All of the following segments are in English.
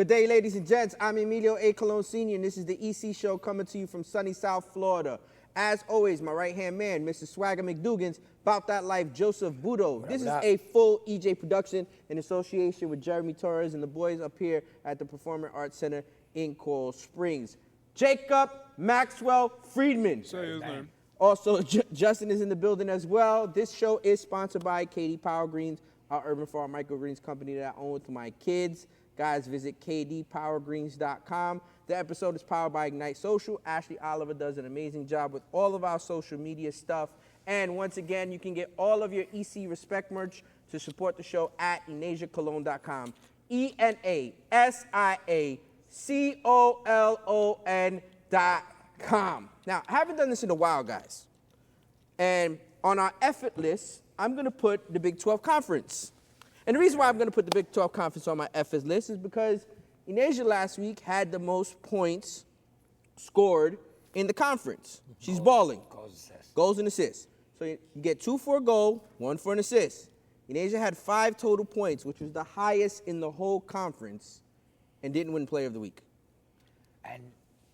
Good day, ladies and gents. I'm Emilio A. Colón Sr., and this is the EC Show coming to you from sunny South Florida. As always, my right-hand man, Mr. Swagger McDougan's, About That Life, Joseph Budo. This is a full EJ production in association with Jeremy Torres and the boys up here at the Performing Arts Center in Coral Springs. Jacob Maxwell Friedman. Say his name. Also, Justin is in the building as well. This show is sponsored by KD Power Greens, our urban farm microgreens company that I own with my kids. Guys, visit kdpowergreens.com. The episode is powered by Ignite Social. Ashley Oliver does an amazing job with all of our social media stuff. And once again, you can get all of your EC Respect merch to support the show at enasiacolon.com. ENASIACOLON.com. Now, I haven't done this in a while, guys. And on our effort list, I'm going to put the Big 12 Conference. And the reason why I'm going to put the Big 12 Conference on my effort list is because Enasia last week had the most points scored in the conference. She's balling. Goals and assists. So you get 2 for a goal, 1 for an assist. Enasia had 5 total points, which was the highest in the whole conference, and didn't win Player of the Week. And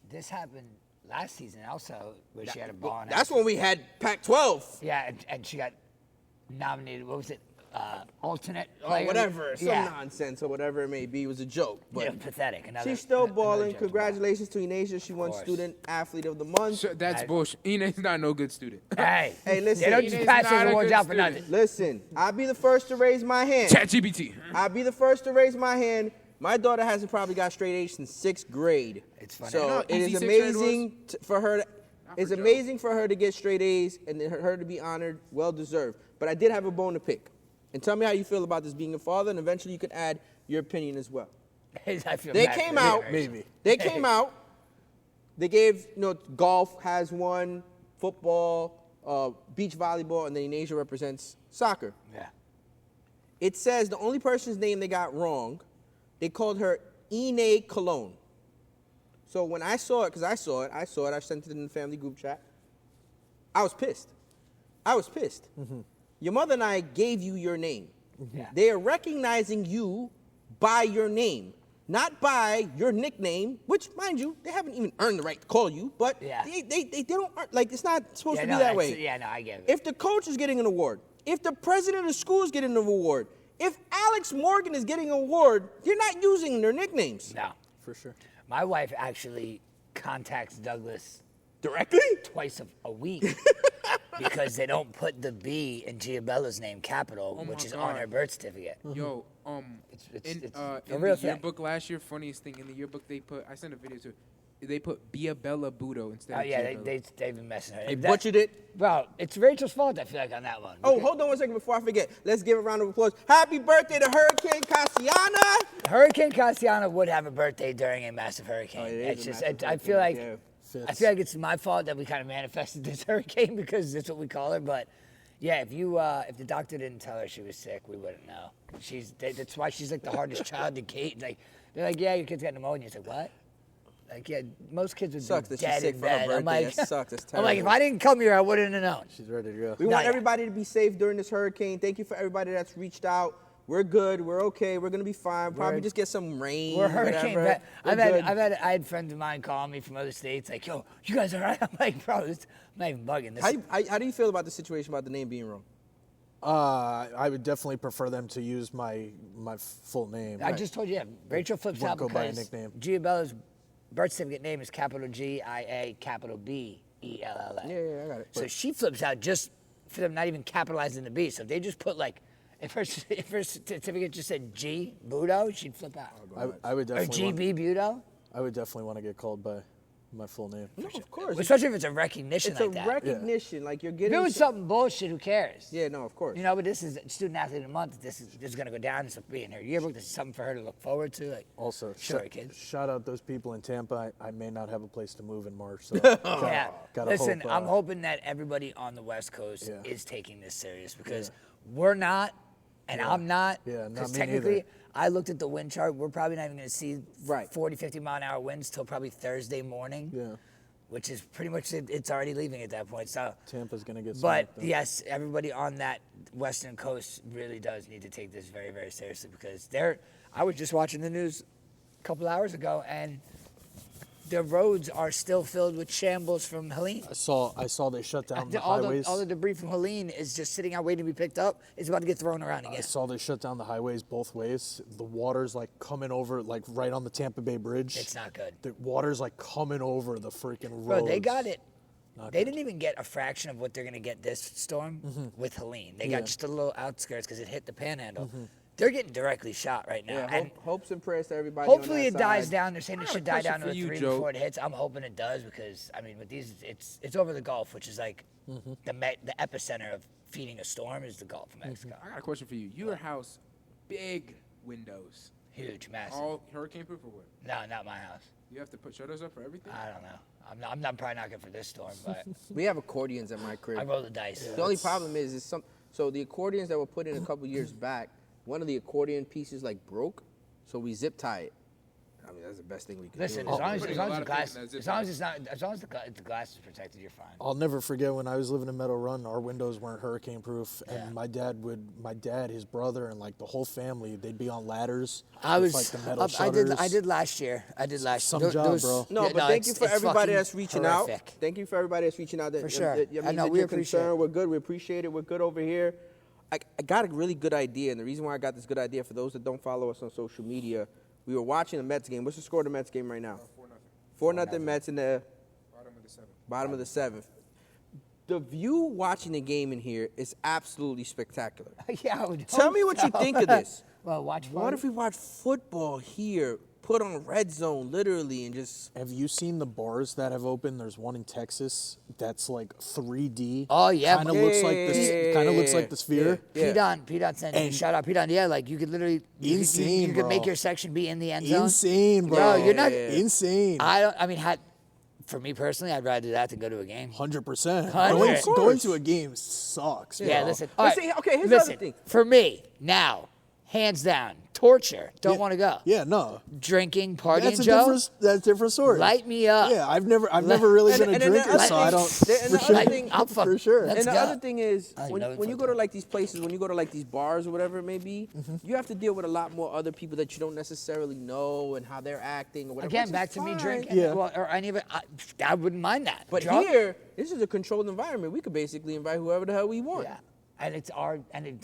this happened last season also, where she had a ball. That's when we had Pac-12. Yeah, and she got nominated. What was it? Alternate player? Or whatever, some nonsense or whatever it may be. It was a joke. But yeah, pathetic. She's still balling. Congratulations to Enasia. She won Student Athlete of the Month. So that's bullshit. Enasia's not no good student. Hey, listen. They don't just pass those awards out for nothing. Listen, I'll be the first to raise my hand. ChatGPT. I'll be the first to raise my hand. My daughter hasn't probably got straight A's since 6th grade. It's funny. So it is amazing for her. It's amazing for her to get straight A's and her to be honored, well deserved. But I did have a bone to pick. And tell me how you feel about this being a father, and eventually you can add your opinion as well. They came out. They came out. They gave, golf has one, football, beach volleyball, and then Enasia represents soccer. Yeah. It says the only person's name they got wrong, they called her Enasia Colón. So when I saw it, I sent it in the family group chat, I was pissed. Mm-hmm. Your mother and I gave you your name. Yeah. They are recognizing you by your name, not by your nickname, which, mind you, they haven't even earned the right to call you, but they don't, it's not supposed to be that way. Yeah, no, I get it. If the coach is getting an award, if the president of the school is getting an award, if Alex Morgan is getting an award, you're not using their nicknames. No. For sure. My wife actually contacts Douglas directly twice a week because they don't put the B in Giabella's name capital, which is on her birth certificate. Yo, it's in a real the thing. yearbook last year, funniest thing, in the yearbook I sent a video to, they put Biabella Budo instead of yeah, Giabella. they've been messing her. They butchered it. Well, it's Rachel's fault, I feel like, on that one. Oh, hold on one second before I forget. Let's give a round of applause. Happy birthday to Hurricane Cassiana. Hurricane Cassiana would have a birthday during a massive hurricane. It is I feel like it's my fault that we kind of manifested this hurricane because that's what we call her. But yeah, if the doctor didn't tell her she was sick, we wouldn't know. That's why she's like the hardest child to Kate. Like they're like, yeah, your kid's got pneumonia. It's like, what? Like, yeah, most kids would be dead in bed. I'm like, that sucks. That's terrible. I'm like, if I didn't come here, I wouldn't have known. She's ready to go. We want everybody to be safe during this hurricane. Thank you for everybody that's reached out. We're good. We're okay. We're gonna be fine. Probably just get some rain. We're hurricane. Whatever. I had friends of mine call me from other states like, yo, you guys all right? I'm like, bro, I'm not even bugging. How do you feel about the situation about the name being wrong? I would definitely prefer them to use my full name. I just told you, Rachel flips out go by a because nickname. Giabella's birth certificate name is capital G-I-A, capital B-E-L-L-A. Yeah, I got it. So she flips out just for them not even capitalizing the B. So if they just put like, if her certificate just said G, Budo, she'd flip out. I would definitely or GB Budo. I would definitely want to get called by my full name. No, of course. Especially if it's a recognition It's like a that. recognition. Like you're getting. If it was something bullshit, who cares? Yeah, no, of course. But this is Student Athlete of the Month. This is going to go down. This will be in her yearbook. This is something for her to look forward to. Like, Also, kids. shout out those people in Tampa. I may not have a place to move in March, so Yeah. gotta Listen, hope, I'm hoping that everybody on the West Coast Yeah. is taking this serious because we're not, and I'm not. Yeah, Because not me technically, neither. I looked at the wind chart. We're probably not even going to see Right. 40, 50 mile an hour winds till probably Thursday morning. Yeah. Which is pretty much it's already leaving at that point. So. Tampa's gonna get. But smacked, though. yes, everybody on that Western Coast really does need to take this very, very seriously because I was just watching the news couple hours ago, and the roads are still filled with shambles from Helene. I saw they shut down the highways. All the debris from Helene is just sitting out waiting to be picked up. It's about to get thrown around again. I saw they shut down the highways both ways. The water's like coming over, like right on the Tampa Bay Bridge. It's not good. The water's like coming over the freaking roads. Bro, they got it. Not They good. didn't even get a fraction of what they're going to get this storm with Helene. They got just a little outskirts because it hit the panhandle. They're getting directly shot right now. Yeah, and hopes and prayers to everybody. hopefully on it that dies side. down. They're saying it got a should die question down to for a you, 3 Joe. before it hits. I'm hoping it does because, I mean, with these, it's over the Gulf, which is like the epicenter of feeding a storm is the Gulf of Mexico. I got a question for you. Your house, big windows. Huge, massive. All hurricane proof or what? No, not my house. You have to put shutters up for everything? I don't know. I'm probably not good for this storm, but We have accordions at my crib. I roll the dice. The only problem is so the accordions that were put in a couple years back, one of the accordion pieces like broke, so we zip tie it. I mean, that's the best thing we can Listen, do. as long as, Putting as a long as lot the of glass, things in that as zip long tie. as it's not, as long as the glass is protected, you're fine. I'll never forget when I was living in Meadow Run, our windows weren't hurricane proof, and Yeah. my dad, his brother, and like the whole family, they'd be on ladders. I with, was, like the metal I did shutters. last year. Some There- job, there was- bro. No, yeah, but thank you it's for everybody fucking that's reaching horrific. out. Thank you for everybody that's reaching out. That, For sure. I mean, I know, that we you're appreciate concerned. it. We're good. We appreciate it. We're good over here. I got a really good idea, and the reason why I got this good idea, for those that don't follow us on social media, we were watching the Mets game. What's the score of the Mets game right now? 4-0. 4-0 Mets in the Bottom of the 7th. bottom of the 7th. The view watching the game in here is absolutely spectacular. Yeah, I would Tell hope me what you so. think of this. Well, watch. What if we watch football here, put on red zone, literally, and just... Have you seen the bars that have opened? There's one in Texas that's like 3D. Oh, yeah, Kind of but- looks like this. Kind of looks like the sphere. Yeah. P-Dot sent me a And- shout out. P-Dot, yeah, like you could literally Insane, you could bro. make your section be in the end zone. Insane, bro. Bro, you're not. Insane. For me personally, I'd rather do that than go to a game. 100%. 100. Going to a game sucks. Yeah, bro. listen. But all see, right, okay, here's the other listen, thing. For me, now, hands down, torture. Don't Yeah. want to go. Yeah, no. Drinking, partying, That's a Joe. different story. Light me up. Yeah, I've never really And- been a and then the drinker, other so I thing- don't. and the for other sure. thing- I'll fuck. For sure. Let's And the go. other thing is, I when know you it's go to like these places, when you go to like these bars or whatever it may be, you have to deal with a lot more other people that you don't necessarily know and how they're acting or whatever. Again, which is back to me fine. drinking. Yeah. Well, or any of it. I wouldn't mind that. But Drunk? here, this is a controlled environment. We could basically invite whoever the hell we want. Yeah. And it's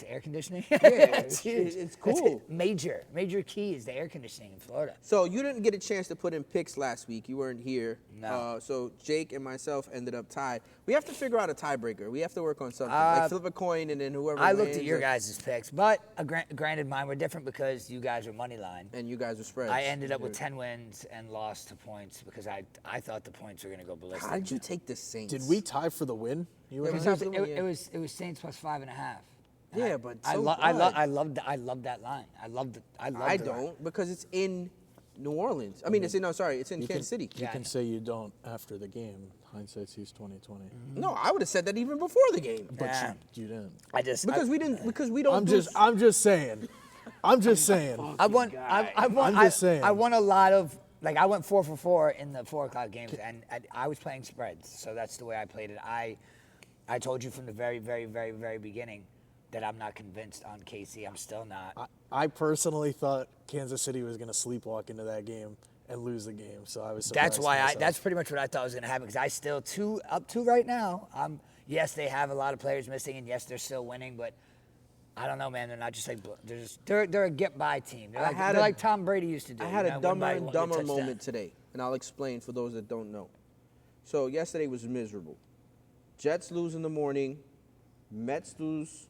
air conditioning. Yeah, it's it's huge. it's That's cool. it. Major key is the air conditioning in Florida. So you didn't get a chance to put in picks last week. You weren't here. No. So Jake and myself ended up tied. We have to figure out a tiebreaker. We have to work on something. Like flip a coin and then whoever I looked at wins your or- guys' picks, but granted, mine were different because you guys were money line. And you guys were spreads. I ended up with 10 wins and lost to points because I thought the points were going to go ballistic. How did you take the Saints? Did we tie for the win? You Yeah, and we I? tied for the win, yeah. It was Saints plus 5.5. And Yeah, but I so loved that line. I loved I the line. don't because it's in New Orleans. I mean, it's in You Kansas City. You Yeah, I can know. say you don't after the game. Hindsight sees 2020. No, I would have said that even before the game. But Nah. you didn't. Because we don't. I'm do just saying. I'm just saying. I won. I'm just saying. I won a lot of. Like I went 4 for 4 in the 4 o'clock games, and I was playing spreads, so that's the way I played it. I told you from the very beginning that I'm not convinced on KC. I'm still not. I personally thought Kansas City was going to sleepwalk into that game and lose the game, so I was surprised. That's why myself. that's pretty much what I thought was going to happen because I still up to right now. Yes, they have a lot of players missing, and yes, they're still winning, but I don't know, man. They're not just like they're a get by team. They're like Tom Brady used to do. I had a win dumber by and one dumber touchdown. moment today, and I'll explain for those that don't know. So yesterday was miserable. Jets lose in the morning, Mets lose,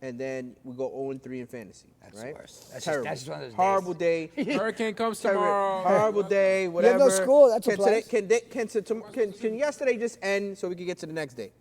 and then we go 0-3 in fantasy. That's right? the worst. That's Terrible. just one of those days. Horrible day. Hurricane comes Terrible. tomorrow. Horrible day. have Whatever. no school, that's a can yesterday just end so we can get to the next day?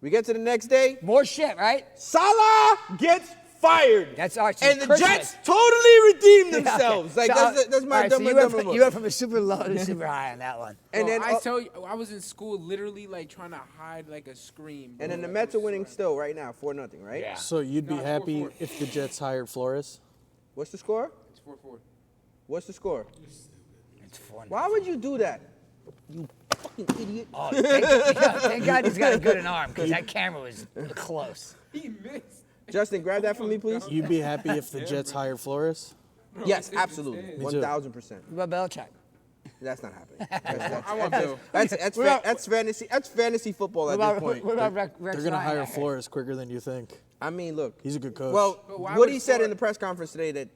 We get to the next day. More shit, right? Salah gets fired. That's our And the Christmas. Jets totally redeemed Yeah, okay. themselves. Like So, that's my all right, so dumber you went dumber from- You went from a super low to super high on that one. And Bro, then I tell you, I was in school literally like trying to hide like a scream. and bro. then the Like, Mets are I'm winning sorry. still right now, 4-0, right? Yeah. So you'd be No, it's happy 4-4. if the Jets hired Flores? What's the score? It's 4-4. What's the score? It's 4. Why would you do that? You fucking idiot. Oh, thank God he's got a good arm because that camera was close. He missed. Justin, grab that for me, please. You'd be happy if the Jets hired Flores? Yes, absolutely, 1,000%. What about Belichick? That's not happening. I want Bill. That's fantasy. That's fantasy football at this point. What about Rex They're going to Ryan? hire Flores quicker than you think. I mean, look. He's a good coach. Well, But why what would he said in Flores- the press conference today that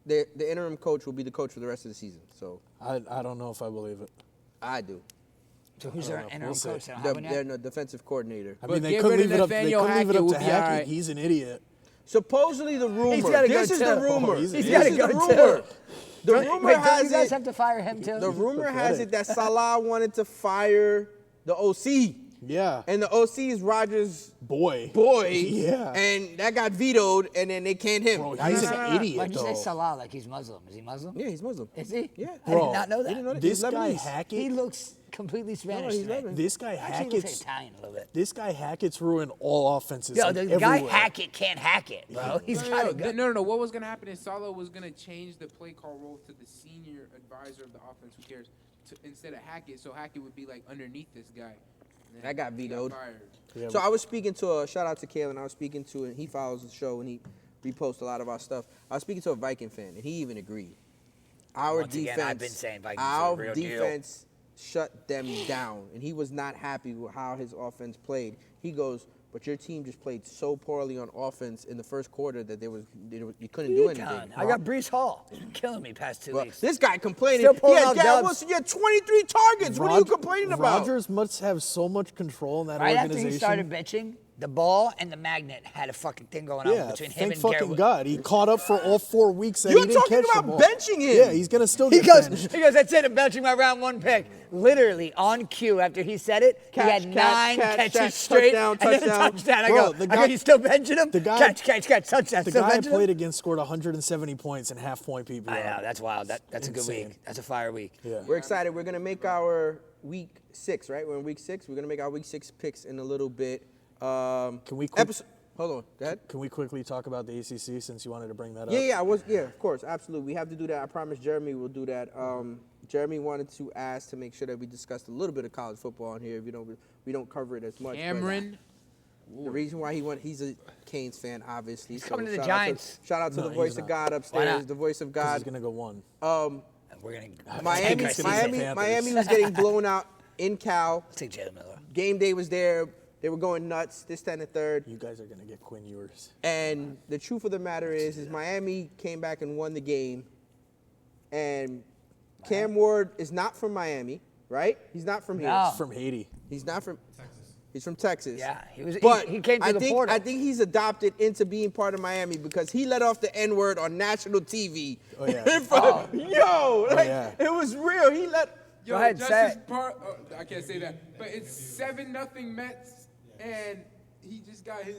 the interim coach will be the coach for the rest of the season. So I don't know if I believe it. I do. So who's their interim We'll see. coach? They don't have one They're yet? no defensive coordinator. I But mean, they get couldn't rid of leave it up. They Nathaniel couldn't leave it up Hackett to would be all Hackett. right. He's an idiot. Supposedly the rumor. gotta go This is too. the rumor. He's This gotta is go the too. rumor. The rumor Wait, don't has you guys it. have to fire him too? The rumor has pathetic. it that Salah wanted to fire the OC, Yeah. and the OC is Rodgers' Boy. boy. Yeah. And that got vetoed, and then they canned him. Bro, he's an idiot, Why'd you say though. Salah like he's Muslim? Is he Muslim? Yeah, he's Muslim. Is he? Yeah. I Bro, did not know you that. didn't know that? This He's guy Lebanese. Hackett. He looks completely Spanish he's to me. Lebanese. This guy Actually, he looks Hackett's. Italian a little bit. This guy Hackett's ruined all offenses. Yo, like, the guy everywhere. Hackett can't hack it, bro. He's got to go. No. What was going to happen is Saleh was going to change the play call role to the senior advisor of the offense. Who cares? Instead of Hackett, so Hackett would be like underneath this guy. And then That got he vetoed. fired. Yeah, So I was speaking to shout out to Kalen. I was speaking to, and he follows the show and he reposts a lot of our stuff. I was speaking to a Viking fan, and he even agreed. Our Once again, defense, I've been saying Vikings are our the real deal. defense shut them down, and he was not happy with how his offense played. He goes, but your team just played so poorly on offense in the first quarter that you couldn't do anything. I got Brees Hall killing me past 2 Well, weeks. this guy complaining. Still pulling He had out Garrett dubs. Wilson. You had 23 targets. What are you complaining about? Rodgers must have so much control in that Right after organization. he started bitching, the ball and the magnet had a fucking thing going on Yeah, between him thank and Garrett. fucking God. He caught up for all 4 weeks that You're he didn't talking catch the about ball. benching him. Yeah, he's going to still He get goes, benched. that's it, I'm benching my round one pick. Literally on cue after he said it, Catch, he had catch, 9 catch, catches catch, straight touchdown, and then a touchdown. touchdown. Bro, the I guy- go, you still benching him? the guy- catch, touchdown. The Still guy I benching him? played against scored 170 points in half-point PPR. I know, that's wild. That's a good Insane. week. That's a fire week. Yeah. We're excited. We're going to make our week 6, right? We're in week 6. We're going to make our week 6 picks in a little bit. Can we quick- Hold on. Go ahead. Can we quickly talk about the ACC since you wanted to bring that up? Yeah, of course, absolutely. We have to do that. I promise Jeremy will do that. Jeremy wanted to ask to make sure that we discussed a little bit of college football on here. We don't cover it as much. but Cameron. the reason why he's a Canes fan, obviously. He's coming to the Giants. Shout out to No, the he's voice of not. God Why upstairs, not? the voice of He's God. going to go 1. We're going to Miami was getting blown out in Cal. take Jalen Miller. Game day was there. They were going nuts. This, that, and the third. You guys are going to get Quinn Ewers. And the truth of the matter is Miami came back and won the game. And Cam Ward is not from Miami, right? He's not from here. No. He's from Haiti. He's not from Texas. He's from Texas. Yeah, But he came to I the think, portal. I think he's adopted into being part of Miami because he let off the N-word on national TV. Oh, yeah. It was real. He let. Yo, Go ahead, just say his it. I can't say that, but it's 7-0 Mets, and he just got his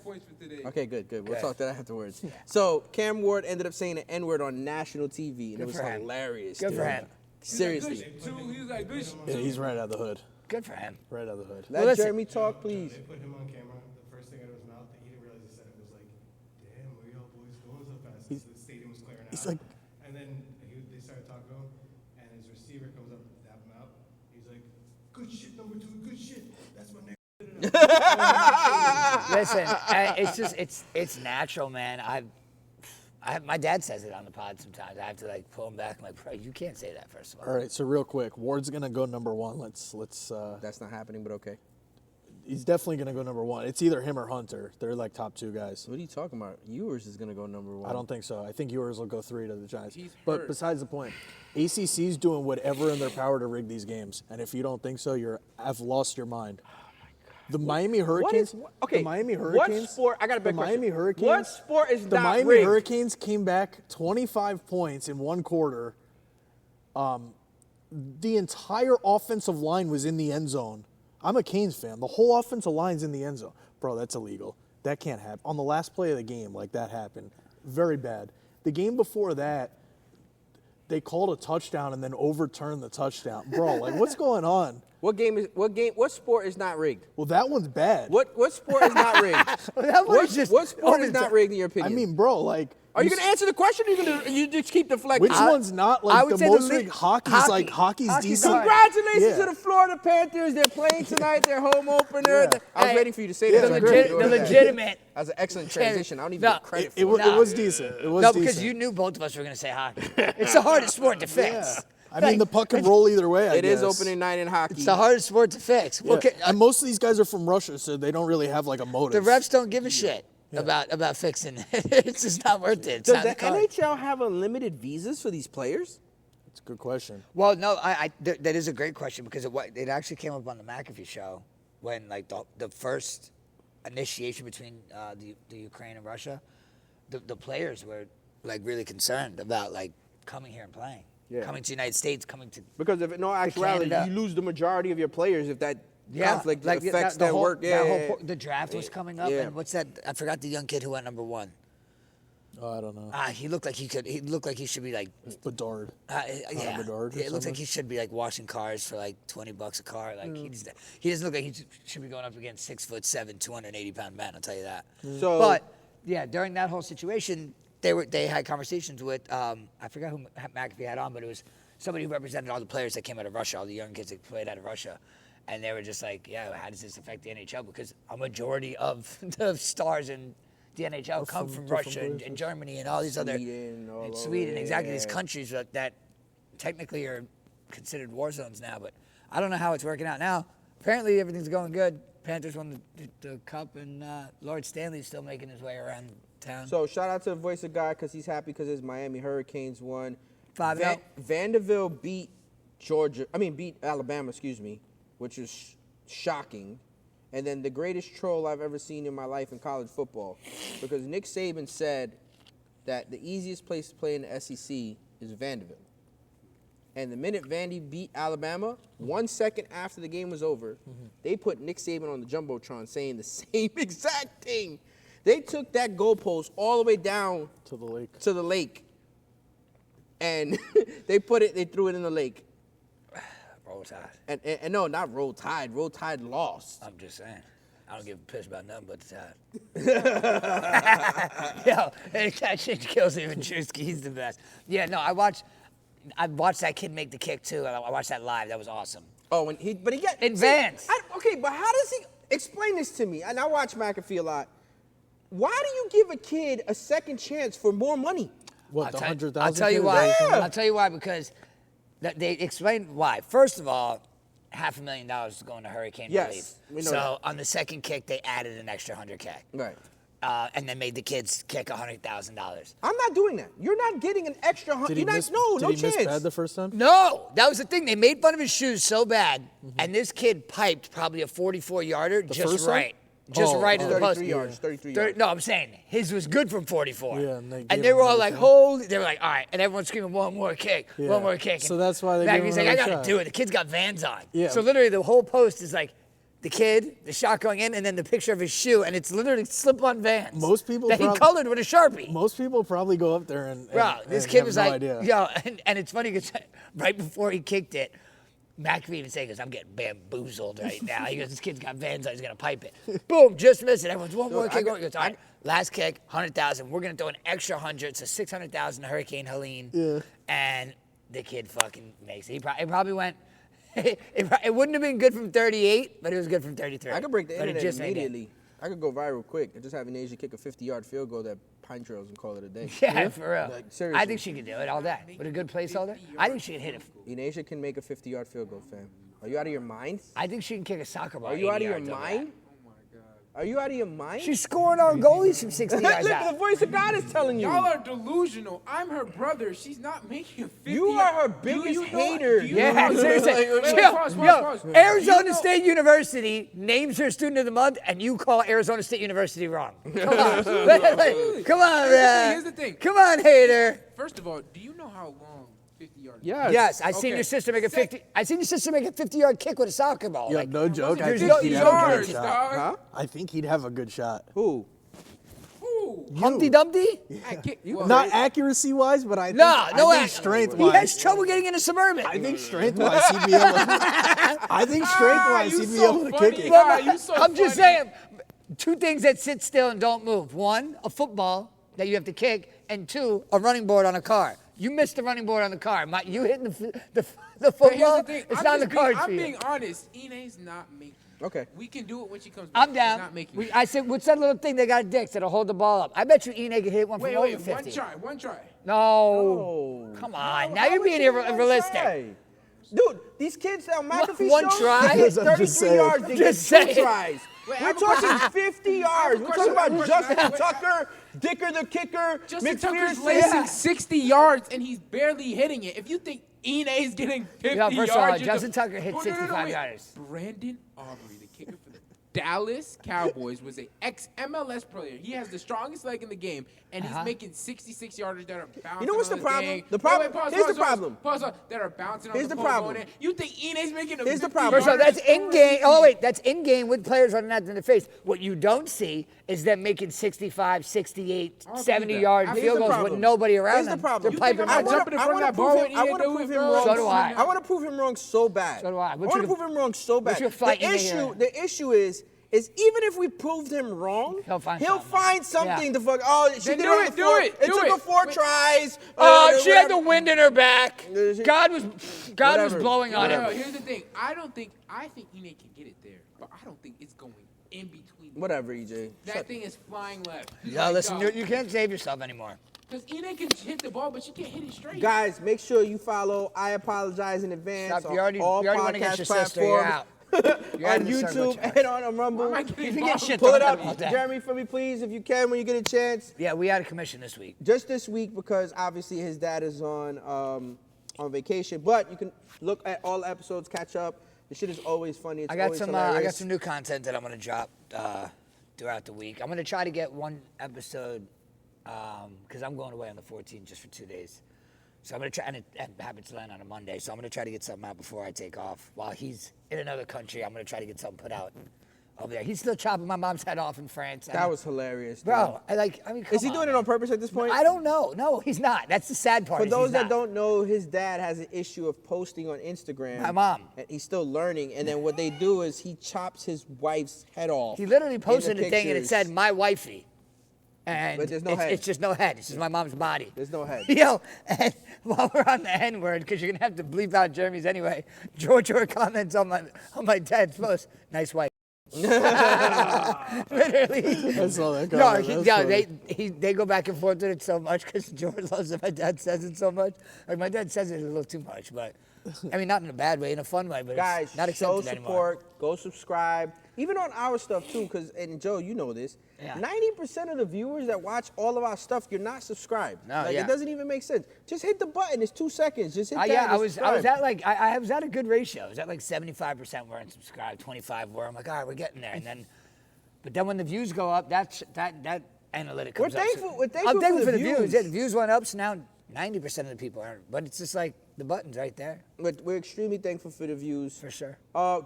points for today. Okay, good. We'll Okay. talk to that afterwards. So Cam Ward ended up saying the N-word on national TV, and it was for him. hilarious. Good dude. for him. Seriously. He was like, "Good." Yeah, he's right out of the hood. Good for him. Right out of the hood. Let listen. Jeremy talk, please. They put him on camera. The first thing out of his mouth, he didn't realize he said it was like, "Damn, where y'all boys going so fast?" The stadium was clearing out. He's like- and then they started talking to him, and his receiver comes up to tap him out. He's like, "Good shit, number 2, good shit. That's my name." Listen, it's natural, man. My dad says it on the pod sometimes. I have to like pull him back. I'm like, bro, you can't say that first of all. All right, so real quick, Ward's going to go number 1. Let's That's not happening, but okay. he's definitely going to go number 1. It's either him or Hunter. They're like top 2 guys. What are you talking about? Ewers is going to go number 1. I don't think so. I think Ewers will go 3 to the Giants. He's But hurt. besides the point, ACC's doing whatever in their power to rig these games. And if you don't think so, I've lost your mind. The Miami Hurricanes. Okay. The Miami What Hurricanes. sport? I got a big The Miami question. Hurricanes. What sport is The not Miami rigged? Hurricanes came back 25 points in 1 quarter. The entire offensive line was in the end zone. I'm a Canes fan. The whole offensive line's in the end zone. Bro, that's illegal. That can't happen. On the last play of the game, like that happened. Very bad. The game before that, they called a touchdown and then overturned the touchdown. Bro, like what's going on? What sport is not rigged? Well, that one's bad. What sport is not rigged? That one is just what sport is overturned. not rigged in your I opinion? mean, bro, like Are you going to answer the question, or you just keep deflecting? Which one's not I like would the say most the like hockey's like hockey's decent? hard. Congratulations Yeah. to the Florida Panthers. They're playing tonight. Their home opener. Yeah. I was Hey, waiting for you to say yeah, that. The, so I great. couldn't legit, do the that. legitimate. That was an excellent transition. I don't even No. get credit It, for was, it. it was decent. It was No, decent. because you knew both of us were going to say hockey. It's the hardest sport to fix. Yeah. I mean, the puck can roll either way. It is opening night in hockey. It's the hardest sport to fix. Yeah. And most of these guys are from Russia, so they don't really have like a The motive. refs don't give a shit about fixing it. It's just not worth it. It's Does not the in the card. NHL have unlimited visas for these players? It's a good question. Well, no, that is a great question because it actually came up on the McAfee show when like the first initiation between the Ukraine and Russia, the players were like really concerned about like coming here and playing, coming to the United States, coming to Because if in all actuality, Canada. you lose the majority of your players if that conflict like affects the their whole, work. the draft was coming up, Yeah. and what's that? I forgot the young kid who went number 1. Oh, I don't know. He looked like he could. He looked like he should be like. Bedard. Yeah, Bedard or it looks like something? he should be like washing cars for like $20 a car. Like he doesn't look like he should be going up against 6'7", 280-pound man. I'll tell you that. So- but yeah, during that whole situation, they had conversations with I forgot who McAfee had on, but it was somebody who represented all the players that came out of Russia, all the young kids that played out of Russia, and they were just like, yeah, how does this affect the NHL? Because a majority of the stars in the NHL come from Russia and Germany and all these other Sweden, all and over, Sweden, exactly these yeah. countries that technically are considered war zones now. But I don't know how it's working out now. Apparently everything's going good. Panthers won the cup, and Lord Stanley's still making his way around town. So shout out to the voice of God because he's happy because his Miami Hurricanes won. 5-0. Vanderbilt beat Alabama, which is shocking. And then the greatest troll I've ever seen in my life in college football, because Nick Saban said that the easiest place to play in the SEC is Vanderbilt. And the minute Vandy beat Alabama, 1 second after the game was over, they put Nick Saban on the Jumbotron saying the same exact thing. They took that goalpost all the way down To the lake. to the lake, and they threw it in the lake. Roll Tide. And no, not Roll Tide. Roll Tide lost. I'm just saying. I don't give a piss about nothing but the Tide. Yo, that shit kills me with Drewski. He's the best. Yeah, no, I watched that kid make the kick too, and I watched that live. That was awesome. Oh, but he got In Vans. Okay, but how does he explain this to me? And I watch McAfee a lot. Why do you give a kid a second chance for more money? What, the 100,000? I'll tell you kid? why. Yeah. I'll tell you why, because they explained why. First of all, $500,000 is going to hurricane Yes, relief. we know So that. on the second kick, they added an extra $100K. Right. And then made the kids kick $100,000. I'm not doing that. You're not getting an extra Did hundred. he No miss, no did he chance. miss bad the first time? No, that was the thing. They made fun of his shoes so bad, and this kid piped probably a 44-yarder just first time? right. Just Oh, right to the post. 33 yards. 33 yards. No, I'm saying his was good from 44. Yeah, and they and gave they him were all another like, shot. holy, they were like, all right. And everyone's screaming, one more kick, Yeah. one more kick. So And that's why they gave him He's like, I another got to shot. do it. The kid's got Vans on. Yeah. So literally the whole post is like the kid, the shot going in, and then the picture of his shoe, and it's literally slip-on Vans. Most people that he prob- colored with a Sharpie. Most people probably go up there and Bro, this and kid have was no like, idea. yo, and it's funny because right before he kicked it, McAfee even said, he goes, I'm getting bamboozled right now. He goes, this kid's got Vans on, he's going to pipe it. Boom, just missed it. Everyone's one more kick. He goes, all right, last kick, 100,000. We're going to throw an extra 100, so 600,000 to Hurricane Helene. Yeah. And the kid fucking makes it. It probably went, it wouldn't have been good from 38, but it was good from 33. I could break the But it internet just made it. immediately. I could go viral quick and just have Enasia kick a 50-yard field goal at Pine Trails and call it a day. Yeah, for real. Like, seriously. I think she could do it all day. With a good place all day. I think she could hit it. Enasia can make a 50-yard field goal, fam. Are you out of your mind? I think she can kick a soccer ball. Are you 80 out of your yards over that. mind? Are you out of your mind? She's scoring on goalies from 60 yards Look, out. the voice of God is telling you. Y'all are delusional. I'm her brother. She's not making a 50. You are her biggest hater. Yeah, seriously. Pause. Arizona State University names her student of the month, and you call Arizona State University wrong. Come on. Come on, man. Here's the thing. Come on, hater. First of all, do you know how long 50 yards? Yes. Yes, I seen Okay. your sister make a 50. I seen your sister make a 50-yard kick with a soccer ball. Yo, Like, no joke. I there's think no- he'd there's have no a good yards, shot. dog. Huh? I think he'd have a good shot. Who? Humpty Dumpty? Not accuracy-wise, but I think, No, I no think way. strength-wise. He has trouble getting into Suburban. I think strength-wise he'd be able to. I think strength-wise you he'd be so able to funny. kick it. Ah, you so I'm just funny. saying, two things that sit still and don't move. One, a football, that you have to kick, and 2, a running board on a car. You missed the running board on the car. You hitting the But football, here's the thing. it's I'm not on the just being- cards for I'm you. being honest. Ine's not making. Okay. We can do it when she comes back. I'm down. She's not making it. I said, what's that little thing they got dicks that'll hold the ball up? I bet you Ine could hit one from Wait, over 50. one try. No. Come on. Now you're being realistic. Dude, these kids on McAfee One shows, try? they get Because I'm just 33 saying. yards, they get Just 2 saying. tries. Wait, I We're have a question. talking 50 yards. We're talking about Justin Tucker, Dicker the kicker, Justin Tucker's McPherson. racing 60 yards and he's barely hitting it. If you think Ine's getting 50 Yeah, first yards, of all, you're Justin the- Tucker hit Oh, 65 wait. yards. Brandon Aubrey, the kicker for the Dallas Cowboys, was a ex-MLS player. He has the strongest leg in the game, and he's making 66-yarders that are bouncing. You know what's on the problem? thing. The problem- Pause, here's pause, the pause, problem. Pause, that are bouncing on Here's the the pole problem. going in. You think Ine's making a Here's the 50 problem. First of all, yarder? that's in game. Oh, wait, that's in game with players running out in the face. What you don't see is them making 65, 68, I'll do 70 that. yard Here's field the goals with problem. nobody around Here's the them. problem. They're You think piping I'm right jumping in front of that ball when I Ine want to do prove it, him bro? wrong. So do I. I want to prove him wrong so bad. So do I. I What's want to your- prove him wrong so bad. what's your fight in here? The issue is even if we proved him wrong, He'll find something Yeah. to fuck. Oh, she Then did do it. it, do four, it, It do took it. her 4 Wait. tries. She had the wind in her back. She- God was Whatever. blowing on No, her. here's the thing. I think Ine can get it there, but I don't think it's going in between. Whatever, EJ. That thing is flying left. Yeah, listen, you can't save yourself anymore. Because Ine can hit the ball, but she can't hit it straight. Guys, make sure you follow. I apologize in advance. Stop. On You already all went against podcast your sister. You're out. platforms. You're out On of the circle, YouTube Charles. and on Rumble. Why am I getting You get involved? shit Pull it talking up, about that. Jeremy, for me, please, if you can, when you get a chance. Yeah, we had a commission this week. Just this week, because obviously his dad is on vacation. But you can look at all episodes, catch up. The shit is always funny. It's I got always some. hilarious. I got some new content that I'm gonna drop throughout the week. I'm gonna try to get one episode because I'm going away on the 14th just for 2 days. So I'm gonna try, and it happens to land on a Monday. So I'm gonna try to get something out before I take off. While he's in another country, I'm gonna try to get something put out over there. He's still chopping my mom's head off in France. That was hilarious. bro. I mean, Is he come doing it on purpose at this point? I don't know. No, he's not. That's the sad part. For is those he's that not. don't know, his dad has an issue of posting on Instagram. My mom. And he's still learning. And then what they do is he chops his wife's head off. He literally in the posted a thing and it pictures. said "my wifey," and But there's no it's, head. it's just no head. It's just my mom's body. There's no head. Yo, and while we're on the N word, because you're gonna have to bleep out Jeremy's anyway. George comments on my dad's post. Nice wife. Literally. I saw that No, comment. That's funny. they go back and forth with it so much because George loves it. My dad says it so much. Like my dad says it a little too much, but I mean not in a bad way, in a fun way. But Guys, it's not show accepted anymore. support. Go subscribe. Even on our stuff too, because and Joe, you know this. Yeah. 90% of the viewers that watch all of our stuff, you're not subscribed. No, like yeah. it doesn't even make sense. Just hit the button. It's 2 seconds. Just hit that. Yeah, and I was subscribe. at like I was at a good ratio. I was at like 75% weren't subscribed, 25 were. I'm like, all right, we're getting there. And then, but then when the views go up, that analytic comes up. thankful- we're I'm thankful thankful for for the the views. views. Yeah, the views went up, so now 90% of the people aren't. But it's just like the button's right there But we're extremely thankful for the views. for sure.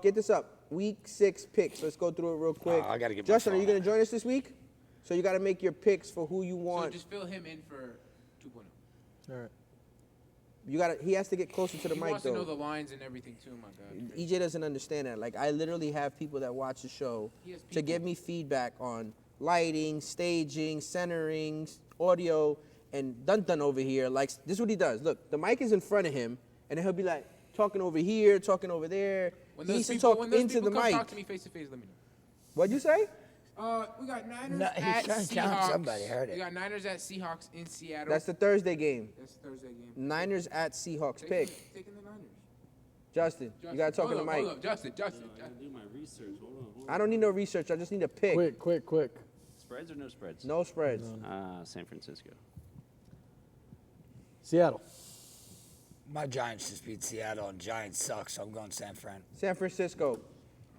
Get this up. Week 6 picks. Let's go through it real quick. I gotta get my Justin, are you phone going to join us this week? So you got to make your picks for who you So want. just fill him in for 2.0. All right. You got to. He has to get closer to the He mic wants to know though. the lines and everything too, my God. EJ doesn't understand that. Like I literally have people that watch the show He has to people. give me feedback on lighting, staging, centering, audio, and dun over here. Like this is what he does. Look, the mic is in front of him, and then he'll be like talking over here, talking over there. When He those needs to people, talk when those into people the come mic. talk to me face to face, let me know. What'd you say? We got Niners No, he's at trying to challenge Seahawks. somebody, I heard it. We got Niners at Seahawks in Seattle. That's the Thursday game. That's the Thursday game. Niners at Seahawks pick. Taking the Niners. Justin, you gotta talk in the mic. Hold up, Justin. do my research. Hold on. I don't need no research. I just need a pick. Quick. Spreads or no spreads? No spreads. San Francisco. Seattle. My Giants just beat Seattle, and Giants suck, so I'm going San Fran. San Francisco.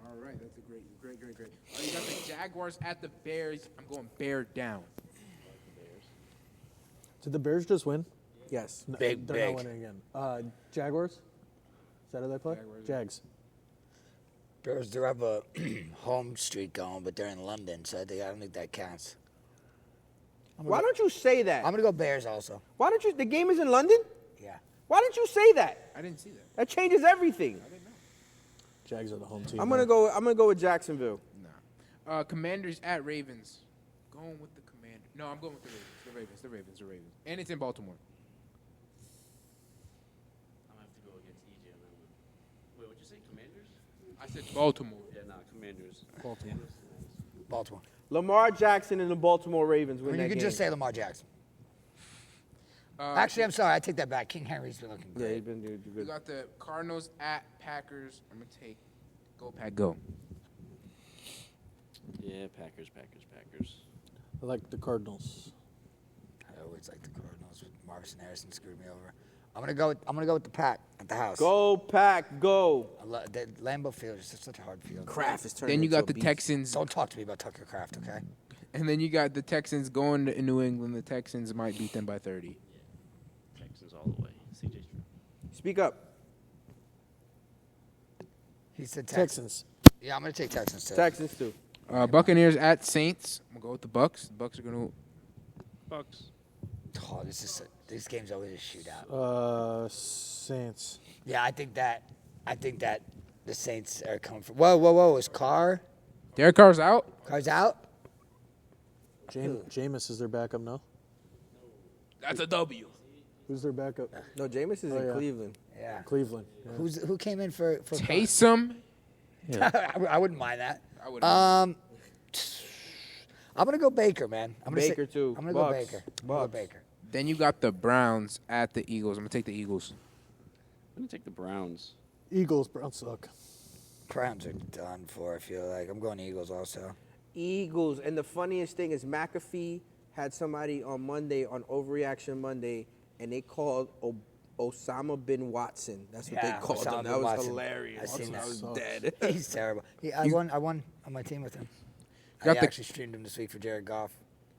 All right, that's a great. You got the Jaguars at the Bears. I'm going Bear down. Did the Bears just win? Yes. No, Big, they're big. not winning again. Jaguars? Is that how they play? Jaguars. Jags. Bears, they have a home streak going, but they're in London, so I don't think that counts. Why don't you say that? I'm gonna go Bears also. Why don't you? The game is in London. Yeah. Why didn't you say that? I didn't see that. That changes everything. Jags are the home team. I'm gonna go with Jacksonville. Nah. Commanders at Ravens. Going with the Commanders. No, I'm going with the Ravens. And it's in Baltimore. I'm gonna have to go against EJ on that one. Wait, what'd you say? Commanders? I said Baltimore. Yeah, nah, Commanders. Baltimore. Lamar Jackson and the Baltimore Ravens I win mean, that you could game. just say Lamar Jackson. Actually, I'm sorry. I take that back. King Henry's been looking Yeah, great. he's been doing We good. got the Cardinals at Packers. I'm gonna take go Pack go. Yeah, Packers. I like the Cardinals. I always like the Cardinals. Marvin Harrison screwed me over. I'm gonna go with the Pack at the house. Go Pack, go. The Lambeau Field is just such a hard field. Kraft is turning Then you into got a the beast. Texans, Don't talk to me about Tucker Kraft, okay? and then you got the Texans going to New England. The Texans might beat them by 30. Texans all the way. CJ Stroud. Speak up. He said Texans. Texans. Yeah, I'm gonna take Texans too. Texans too. Buccaneers at Saints. I'm gonna go with the Bucks. The Bucks are gonna. Bucks. Oh, this game's always a shootout. Saints. Yeah, I think that the Saints are coming from. Whoa! Is Derek Carr's out. Carr's out? Jameis is their backup now. That's a W. Who's their backup? No, Jameis is in yeah. Cleveland. Yeah. Cleveland. Yeah. Who came in for Carr? Taysom. I wouldn't mind that. I would. I'm gonna go Baker, man. I'm gonna Baker, too. I'm gonna Bucks. go Baker. I'm gonna go Bucks. Baker. Then you got the Browns at the Eagles. I'm gonna take the Eagles. I'm gonna take the Browns. Eagles. Browns suck. Browns are done for. I feel like I'm going Eagles also. Eagles. And the funniest thing is McAfee had somebody on Monday, on Overreaction Monday, and they called Osama bin Watson. That's what Yeah, they called Osama him. bin That was Watson. hilarious. I seen I that. was Sucks. dead. He's terrible. I won on my team with him. I Got the- actually streamed him this week for Jared Goff.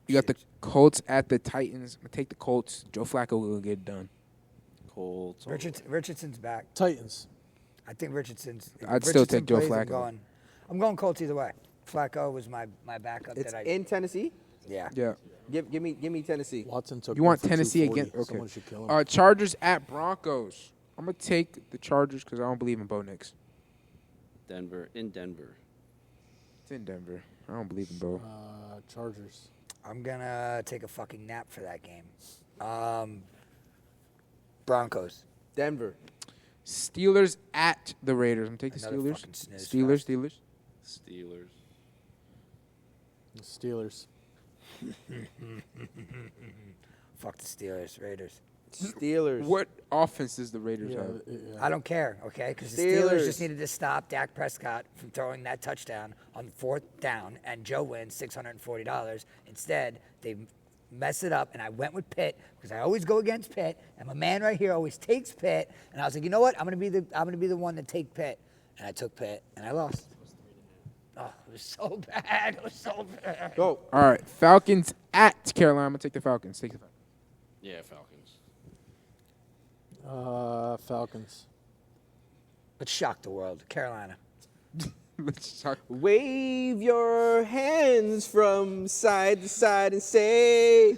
You got the Colts at the Titans. I'm gonna take the Colts. Joe Flacco will get it done. Colts. all the way. Richardson's back. Titans. I think Richardson's. if I'd still Richardson take Joe plays, Flacco. I'm going Colts either way. Flacco was my backup. It's that I in Tennessee. yeah. Yeah. Give me Tennessee. Watson took. You one want for Tennessee 240. again? Okay. Someone should kill him. Chargers at Broncos. I'm gonna take the Chargers because I don't believe in Bo Nix. Denver. In Denver. It's in Denver. I don't believe in Bo. Chargers. I'm gonna take a fucking nap for that game. Broncos. Denver. Steelers at the Raiders. I'm gonna take the Another Steelers. fucking snooze Steelers. Steelers. The Steelers. Fuck the Steelers. Raiders. Steelers. What offense does the Raiders Yeah, have? I don't care, okay? Because the Steelers Steelers. just needed to stop Dak Prescott from throwing that touchdown on 4th down, and Joe wins $640. Instead, they mess it up, and I went with Pitt because I always go against Pitt, and my man right here always takes Pitt, and I was like, you know what? I'm gonna be the one to take Pitt, and I took Pitt, and I lost. Oh, it was so bad. It was so bad. Go. All right, Falcons at Carolina. I'm gonna take the Falcons. Take the Falcons. Yeah, Falcons. Falcons. Let's shock the world. Carolina. Let's talk. Wave your hands from side to side and say,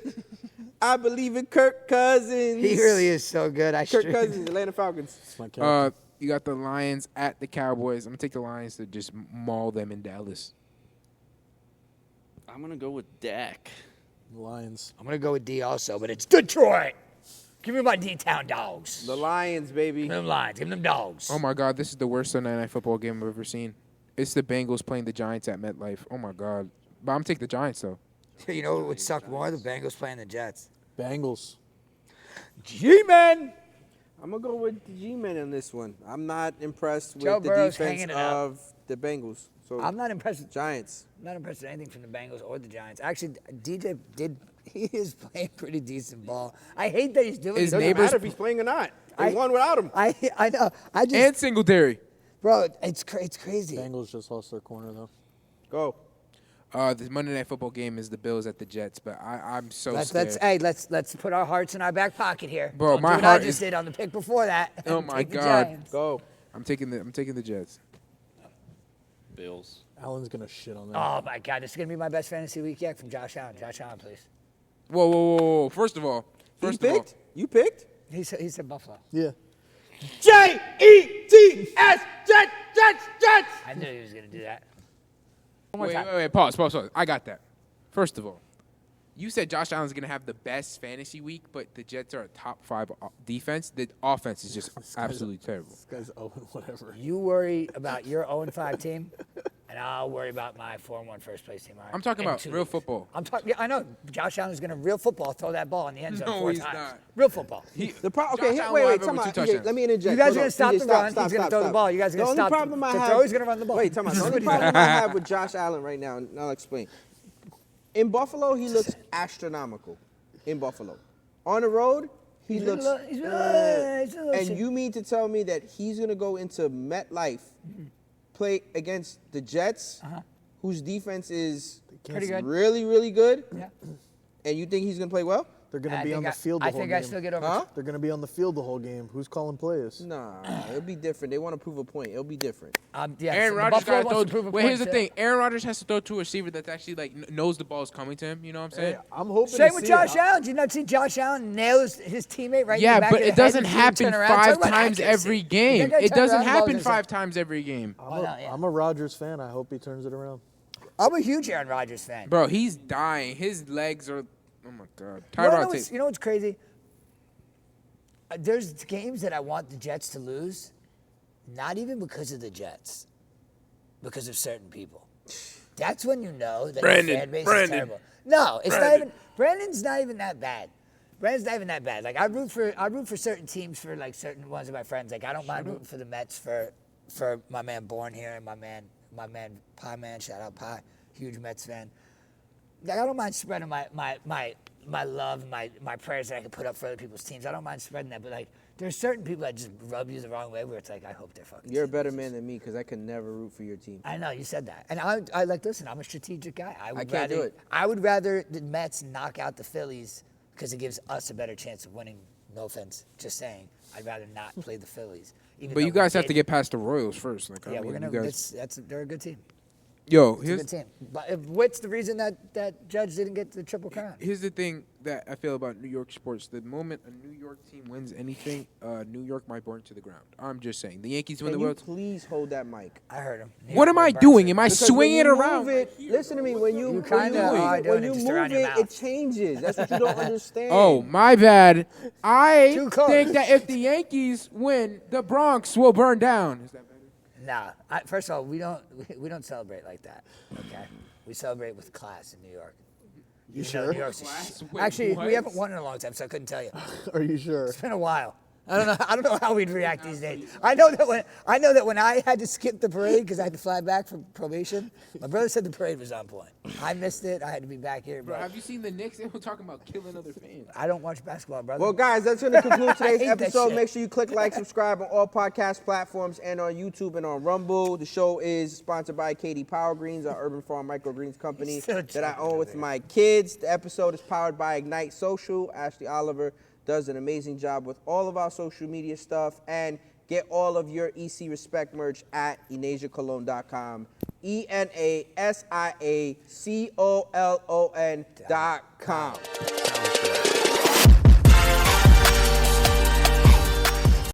I believe in Kirk Cousins. He really is so good. Kirk Cousins, Atlanta Falcons. It's my captain. You got the Lions at the Cowboys. I'm gonna take the Lions to just maul them in Dallas. I'm gonna go with Dak. Lions. I'm gonna go with D also, but it's Detroit. Give me my D-Town dogs. The Lions, baby. Give them Lions. Give them dogs. Oh my God, this is the worst Sunday night football game I've ever seen. It's the Bengals playing the Giants at MetLife. Oh my God, but I'm taking the Giants though. You know what would suck more? The Bengals playing the Jets. Bengals. G-Men. I'm going to go with the G-Men on this one. I'm not impressed with Joe the Burrow's defense hanging it up. of the Bengals. So I'm not impressed. Giants. I'm not impressed with anything from the Bengals or the Giants. Actually, DJ he is playing pretty decent ball. I hate that he's doing His it. Doesn't neighbors- matter if he's playing or not. They I- won without him. I know. I just And Singletary. bro, it's crazy. Bengals just lost their corner though. Go. The Monday night football game is the Bills at the Jets, but I'm so scared. Let's put our hearts in our back pocket here. Bro, Don't my do what heart I just is- did on the pick before that. Oh and my take the God. Giants. Go. I'm taking the Jets. Bills. Allen's gonna shit on that. Oh my God, this is gonna be my best fantasy week yet from Josh Allen. Josh Allen, please. Whoa. First of all, You picked? You picked? He said Buffalo. Yeah. Jets. Jets. I knew he was gonna do that. One more time. Wait. Pause. I got that. First of all, You said Josh Allen's going to have the best fantasy week, but the Jets are a top 5 defense. The offense is just absolutely terrible. This guy's 0 whatever. You worry about your 0-5 team, and I'll worry about my 4-1 first place team. All right? I'm talking In about 2 real weeks. football. I'm talking. Yeah, I know. Josh Allen's going to real football throw that ball in the end zone No, 4 he's times. not. Real football. Okay, Josh wait, Allen wait, will have time over out. 2 EJ, touchdowns. let me interject. You guys Hold are going on. to stop EJ, the run. He's going to throw the ball. You guys are going to stop. problem I to have. throw. He's going to run the ball. Wait, time out. The only problem I have with Josh Allen right now, and I'll explain. In Buffalo, he looks astronomical. In Buffalo, on the road, he looks. And you mean to tell me that he's gonna go into MetLife, play against the Jets, whose defense is Pretty good. really, really good, Yeah. and you think he's gonna play well? They're going to I be think on the field the I whole think game. I still get over. Huh? They're going to be on the field the whole game. Who's calling plays? Nah, it'll be different. They want to prove a point. It'll be different. Yeah, Aaron so Rodgers Buffalo got to wants to prove throw. a Wait, point here's the too. thing. Aaron Rodgers has to throw to a receiver that's actually like knows the ball is coming to him. You know what I'm saying? Hey, I'm hoping Same to with see Josh it. Allen. Did you not see Josh Allen nail his teammate right in Yeah, the back but of the it doesn't head and see him happen turn around? Talk 5 about times accuracy. every That game. guy It turned doesn't around, the ball happen was 5 times every game. I'm a Rodgers fan. I hope he turns it around. I'm a huge Aaron Rodgers fan. Bro, he's dying. His legs are. Oh my God. You know what's crazy? There's games that I want the Jets to lose, not even because of the Jets, because of certain people. That's when you know that the fan base is terrible. No, it's not even. Brandon's not even that bad. Brandon's not even that bad. Like I root for certain teams for like certain ones of my friends. Like I don't mind rooting for the Mets for my man Born here and my man Pie Man. Shout out Pie, huge Mets fan. Like I don't mind spreading my love, my prayers that I can put up for other people's teams. I don't mind spreading that, but like there's certain people that just rub you the wrong way where it's like I hope they're fucking. You're a better man than me because I could never root for your team. I know you said that, and I like listen. I'm a strategic guy. I can't do it. I would rather the Mets knock out the Phillies because it gives us a better chance of winning. No offense, just saying. I'd rather not play the Phillies. Even But though you guys we have to did. get past the Royals first. Like, Yeah, I mean, we're gonna. you guys. They're a good team. Yo, It's a here's good team. But what's the reason that Judge didn't get the Triple Crown? Here's the thing that I feel about New York sports. The moment a New York team wins anything, New York might burn to the ground. I'm just saying. The Yankees win Can the you World. please hold that mic? I heard him. What am I doing? Am I Because swinging it when you around? move it, listen to me. When you kinda are doing when it you just move around your it, mouth. it changes. That's what you don't understand. Oh, my bad. I Too close. think that if the Yankees win, the Bronx will burn down. Is that better? Nah. First of all, we don't celebrate like that. Okay, we celebrate with class in New York. You know, sure? New York's Class? Wait, actually, what? we haven't won in a long time, so I couldn't tell you. Are you sure? It's been a while. I don't know how we'd react these days. I know that when I had to skip the parade because I had to fly back from probation, my brother said the parade was on point. I missed it. I had to be back here, Bro, but have you seen the Knicks? They were talking about killing other fans. I don't watch basketball, brother. Well, guys, that's going to conclude today's hate that episode. shit. Make sure you click like, subscribe on all podcast platforms and on YouTube and on Rumble. The show is sponsored by Katie Power Greens, our Urban Farm Microgreens company Still that I joking own over with there. my kids. The episode is powered by Ignite Social. Ashley Oliver does an amazing job with all of our social media stuff. And get all of your EC Respect merch at EnasiaColón.com. ENASIACOLON.com.